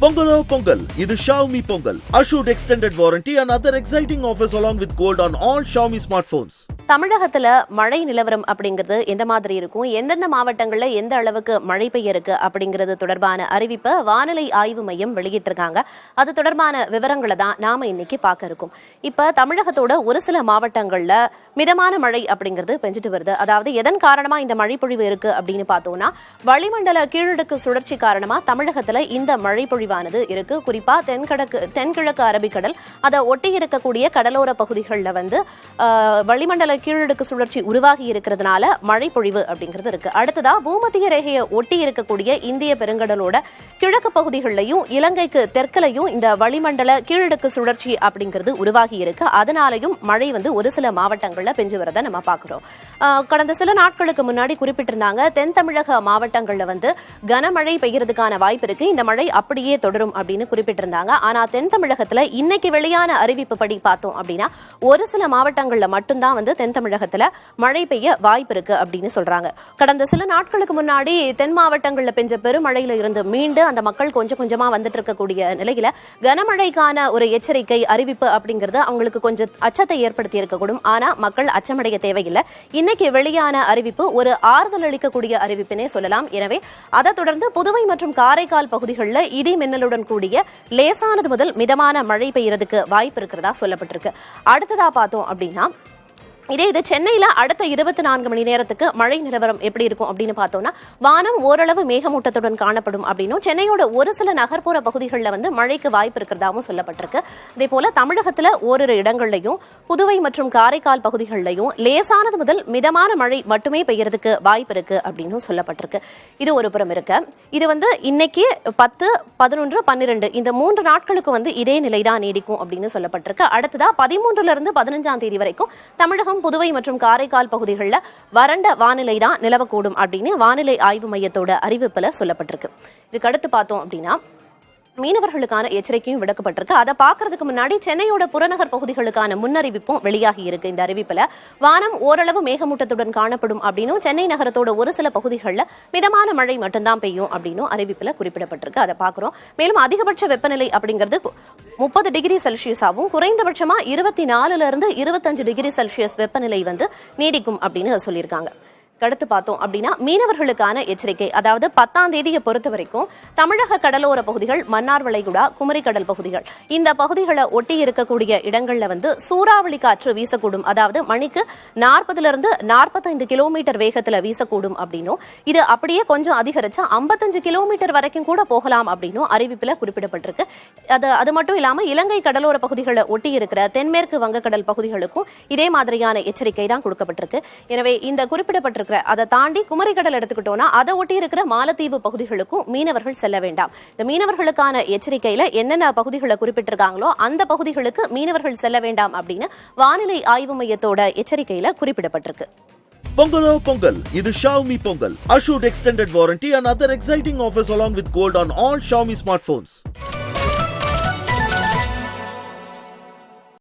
Pongalo Pongal, இது Xiaomi Pongal. Assured extended warranty and other exciting offers along with gold on all Xiaomi smartphones. தமிழகத்துல மழை நிலவரம் அப்படிங்கிறது எந்த மாதிரி இருக்கும், எந்தெந்த மாவட்டங்கள்ல எந்த அளவுக்கு மழை பெய்ய இருக்கு அப்படிங்கிறது தொடர்பான அறிவிப்பை வானிலை ஆய்வு மையம் வெளியிட்டிருக்காங்க. அது தொடர்பான விவரங்களை தான் நாம இன்னைக்கு பார்க்க இருக்கோம். இப்ப தமிழகத்தோட ஒரு சில மாவட்டங்கள்ல மிதமான மழை அப்படிங்கிறது பெஞ்சிட்டு வருது. அதாவது எதன் காரணமா இந்த மழை பொழிவு இருக்கு அப்படின்னு பார்த்தோம்னா, வளிமண்டல கீழடுக்கு சுழற்சி காரணமா தமிழகத்துல இந்த மழை பொழிவானது இருக்கு. குறிப்பா தென்கிழக்கு அரபிக்கடல் அதை ஒட்டி இருக்கக்கூடிய கடலோர பகுதிகளில் வந்து வளிமண்டல கீழடுக்கு சுழற்சி உருவாகி இருக்கிறதுனால மழை பொழிவு அப்படிங்கிறது இருக்கு. அடுத்ததா பூமத்திய ரேகையை ஒட்டி இருக்கக்கூடிய இந்திய பெருங்கடலோட கிழக்கு பகுதிகளிலையும் இலங்கைக்கு தெற்கலையும் இந்த வளிமண்டல கீழடுக்கு சுழற்சி அப்படிங்கிறது உருவாகி இருக்கு. அதனாலையும் மழை வந்து ஒரு சில மாவட்டங்கள்ல பெஞ்சு வரதை நம்ம பார்க்கிறோம். கடந்த சில நாட்களுக்கு முன்னாடி குறிப்பிட்டிருந்தாங்க, தென் தமிழக மாவட்டங்கள்ல வந்து கனமழை பெய்யறதுக்கான வாய்ப்பு இருக்கு, இந்த மழை அப்படியே தொடரும் அப்படின்னு குறிப்பிட்டிருந்தாங்க. ஆனா தென் தமிழகத்துல இன்னைக்கு வெளியான அறிவிப்பு படி பார்த்தோம் அப்படின்னா ஒரு சில மாவட்டங்கள்ல மட்டும்தான் வந்து தென் தமிழகத்துல மழை பெய்ய வாய்ப்பு இருக்கு அப்படின்னு சொல்றாங்க. கடந்த சில நாட்களுக்கு முன்னாடி தென் மாவட்டங்கள்ல பெஞ்ச பெருமழையில இருந்து மீண்டு அந்த மக்கள் கொஞ்சம் கொஞ்சமா வந்துட்டு இருக்கக்கூடிய நிலையில கனமழைக்கான ஒரு எச்சரிக்கை அறிவிப்பு அப்படிங்கிறது அவங்களுக்கு கொஞ்சம் அச்சத்தை ஏற்படுத்தி இருக்கக்கூடும். ஆனா மக்கள் அச்சமடைய தேவையில்லை. இன்னைக்கு வெளியான அறிவிப்பு ஒரு ஆறுதல் அளிக்கக்கூடிய அறிவிப்பினே சொல்லலாம். எனவே அதை தொடர்ந்து புதுவை மற்றும் காரைக்கால் பகுதிகளில் இடி மின்னலுடன் கூடிய லேசானது முதல் மிதமான மழை பெய்யறதுக்கு வாய்ப்பு இருக்கிறதா சொல்லப்பட்டிருக்கு. அடுத்ததா பார்த்தோம் அப்படின்னா, இது சென்னையில அடுத்த 24 மணி நேரத்துக்கு மழை நிலவரம் எப்படி இருக்கும் அப்படின்னு பார்த்தோம்னா, வானம் ஓரளவு மேகமூட்டத்துடன் காணப்படும் அப்படின்னும், சென்னையோட ஒரு சில நகர்ப்புற பகுதிகளில் வந்து மழைக்கு வாய்ப்பு இருக்கிறதாவும் சொல்லப்பட்டிருக்கு. அதே போல தமிழகத்துல ஓரிரு இடங்கள்லையும் புதுவை மற்றும் காரைக்கால் பகுதிகளிலையும் லேசானது முதல் மிதமான மழை மட்டுமே பெய்யறதுக்கு வாய்ப்பு இருக்கு அப்படின்னு சொல்லப்பட்டிருக்கு. இது ஒரு புறம் இருக்கு. இது வந்து இன்னைக்கு 10, 11, 12 இந்த 3 நாட்களுக்கு வந்து இதே நிலைதான் நீடிக்கும் அப்படின்னு சொல்லப்பட்டிருக்கு. அடுத்ததா 13 இருந்து 15ஆம் தேதி வரைக்கும் தமிழகம், புதுவை மற்றும் காரைக்கால் பகுதிகளில் வறண்ட வானிலை தான் நிலவக்கூடும் அப்படின்னு வானிலை ஆய்வு மையத்தோட அறிவிப்புல சொல்லப்பட்டிருக்கு. இதுக்கு அடுத்து பார்த்தோம் அப்படின்னா, மீனவர்களுக்கான எச்சரிக்கையும் விடுக்கப்பட்டிருக்கு. அதை பார்க்கறதுக்கு முன்னாடி சென்னையோட புறநகர் பகுதிகளுக்கான முன்னறிவிப்பும் வெளியாகி இருக்கு. இந்த அறிவிப்புல வானம் ஓரளவு மேகமூட்டத்துடன் காணப்படும் அப்படின்னும், சென்னை நகரத்தோட ஒரு சில பகுதிகளில் மிதமான மழை மட்டும்தான் பெய்யும் அப்படின்னும் அறிவிப்புல குறிப்பிடப்பட்டிருக்கு. அதை பார்க்கிறோம். மேலும் அதிகபட்ச வெப்பநிலை அப்படிங்கிறது 30 டிகிரி செல்சியஸாகவும் குறைந்தபட்சமா 24 இருந்து 25 டிகிரி செல்சியஸ் வெப்பநிலை வந்து நீடிக்கும் அப்படின்னு சொல்லியிருக்காங்க. அடுத்து பார்த்தோம் அப்படின்னா, மீனவர்களுக்கான எச்சரிக்கை. அதாவது 10ஆம் தேதியை பொறுத்த வரைக்கும் தமிழக கடலோர பகுதிகள், மன்னார் வளைகுடா, குமரிக்கடல் பகுதிகள், இந்த பகுதிகளை ஒட்டி இருக்கக்கூடிய இடங்கள்ல வந்து சூறாவளி காற்று வீசக்கூடும். அதாவது மணிக்கு 40 இருந்து 45 கிலோமீட்டர் வேகத்துல வீசக்கூடும் அப்படின்னும், இது அப்படியே கொஞ்சம் அதிகரிச்சா 55 கிலோமீட்டர் வரைக்கும் கூட போகலாம் அப்படின்னும் அறிவிப்புல குறிப்பிடப்பட்டிருக்கு. அது மட்டும் இல்லாம இலங்கை கடலோர பகுதிகளை ஒட்டி இருக்கிற தென்மேற்கு வங்கக்கடல் பகுதிகளுக்கும் இதே மாதிரியான எச்சரிக்கை தான் கொடுக்கப்பட்டிருக்கு. எனவே இந்த குறிப்பிடப்பட்டிருக்க அதை தாண்டி குமரிக்கடல் எடுத்துக்கிட்டோம்னா அதை ஒட்டி இருக்கிற மாலத்தீவு பகுதிகளுக்கும் மீனவர்கள் செல்ல வேண்டாம். இந்த மீனவர்களுக்கான எச்சரிக்கையில என்னென்ன பகுதிகளை குறிப்பிட்டிருக்காங்களோ அந்த பகுதிகளுக்கு மீனவர்கள் செல்ல வேண்டாம் அப்படின்னு வானிலை ஆய்வு மையத்தோட எச்சரிக்கையில குறிப்பிடப்பட்டிருக்கு. Pongalo Pongal, இது Xiaomi Pongal. Assured extended warranty and other exciting offers along with gold on all Xiaomi smartphones.